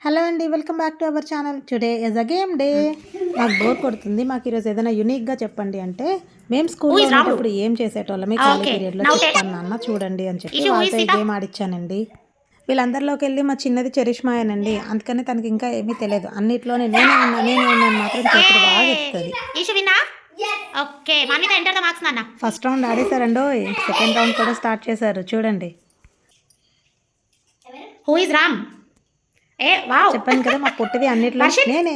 Hello అండి, welcome back to our channel. Today is a game day. నాకు bore కొడుతుంది, మాకు ఈరోజు ఏదైనా యూనిక్గా చెప్పండి అంటే మేము స్కూల్లో ఉన్నప్పుడు ఏం చేసేటోళ్ళం ఖాళీ పీరియడ్లో చెప్తాను నాన్న చూడండి అని చెప్పి వాళ్ళతో ఈ గేమ్ ఆడిచ్చానండి. వీళ్ళందరిలోకి వెళ్ళి మా చిన్నది చరిష్మాయనండి, అందుకని తనకి ఇంకా ఏమీ తెలియదు. అన్నిట్లోనే నేనే ఉన్నాను మాత్రం చేతులు బాగా చెప్తుంది. ఫస్ట్ రౌండ్ ఆడేశారండో, సెకండ్ రౌండ్ కూడా స్టార్ట్ చేశారు చూడండి. చెప్పాను కదా మా పుట్టిది అన్నిట్లో నేనే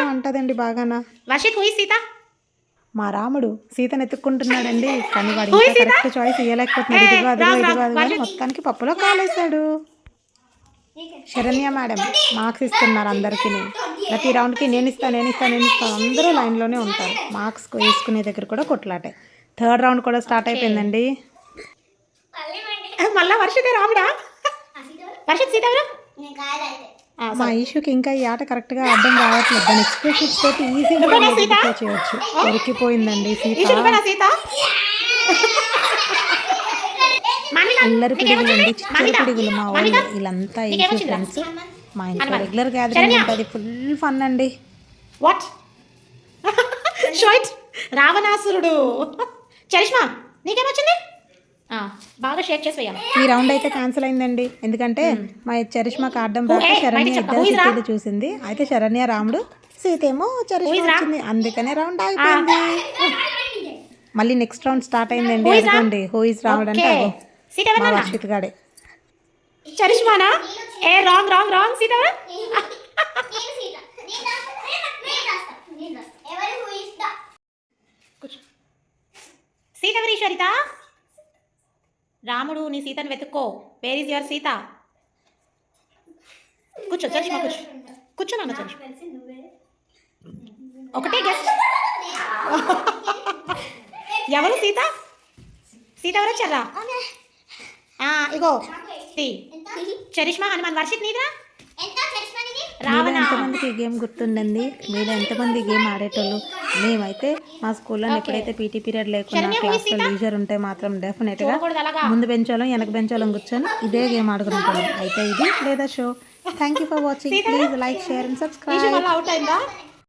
అంటదండి బాగానా. మా రాముడు సీతను ఎత్తుక్కుంటున్నాడండి, కానీ వాడు ఇంకా కరెక్ట్ చాయిస్ ఇవ్వలేకపోతున్నాడు. ఇదిగో అదిగో మొత్తానికి పప్పులో కాలేశాడు. శరణ్య మేడం మార్క్స్ ఇస్తున్నారు అందరికీ. ప్రతి రౌండ్కి నేను ఇస్తాను అందరూ లైన్లోనే ఉంటారు. మార్క్స్ వేసుకునే దగ్గర కూడా కొట్లాటే. థర్డ్ రౌండ్ కూడా స్టార్ట్ అయిపోయిందండి. మళ్ళా వర్షితే రాముడా, వర్షిత్ సీత మా ఈషుకి ఇంకా ఈ ఆట కరెక్ట్గా అర్థం కావట్లేదు. దాని ఎక్స్ప్రెషన్స్ తోటి ఈజీగా చేయొచ్చు. దొరికిపోయిందండి సీత. అల్లరి పిడుగులు అండి, చిచ్చరి పిడుగులు. మా వాళ్ళు వీళ్ళంతా ఈషు ఫ్రెండ్స్. మా ఇంట్లో రెగ్యులర్ గ్యాదరింగ్ ఉంటుంది, ఫుల్ ఫన్ అండి. వాట్ రావణాసురుడు. చరిష్మా నీకేమొచ్చింది? బాగా షేర్ చేసి వేయాలి. ఈ రౌండ్ అయితే క్యాన్సిల్ అయిందండి, ఎందుకంటే మా చరిష్మాకి ఆడడం రాక శరణ్య ఇద్దరు చూసింది. అయితే శరణ్య రాముడు, సీత ఏమో చరిష్మా వచ్చింది, అందుకనే రౌండ్ అయిపోయింది. మళ్ళీ నెక్స్ట్ రౌండ్ స్టార్ట్ అయిందండి. అనుకోండి హూ ఇస్ రాముడు అంటే మా వర్షిత్ గాడే. చరిష్మానా? ఏ wrong wrong wrong. Sita Sita ఎవరు? ఈశ్వరిత. రాముడు నీ సీతను వెతుక్కో. Where is your Sita? కూర్చో చరిష్మా, కూర్చో నాన్న. చరిష్మా ఒకటే గెస్ట్. ఎవరు సీత? సీత ఎవరు వచ్చారా? ఇగో చరిష్మా, హనుమాన్, వర్షిత్ నీదా? ఎంతమందికి ఈ గేమ్ గుర్తుండండి? మీరు ఎంతమంది గేమ్ ఆడేటోళ్ళు? మేమైతే మా స్కూల్లో ఎప్పుడైతే పీటీ పీరియడ్ లేకుండా క్లాస్లో లీజర్ ఉంటే మాత్రం డెఫినెట్గా ముందు బెంచోళం వెనక బెంచోళం కూర్చొని ఇదే గేమ్ ఆడుకుంటాం. అయితే ఇది లేదా show. Thank you for watching. Please like, share and subscribe.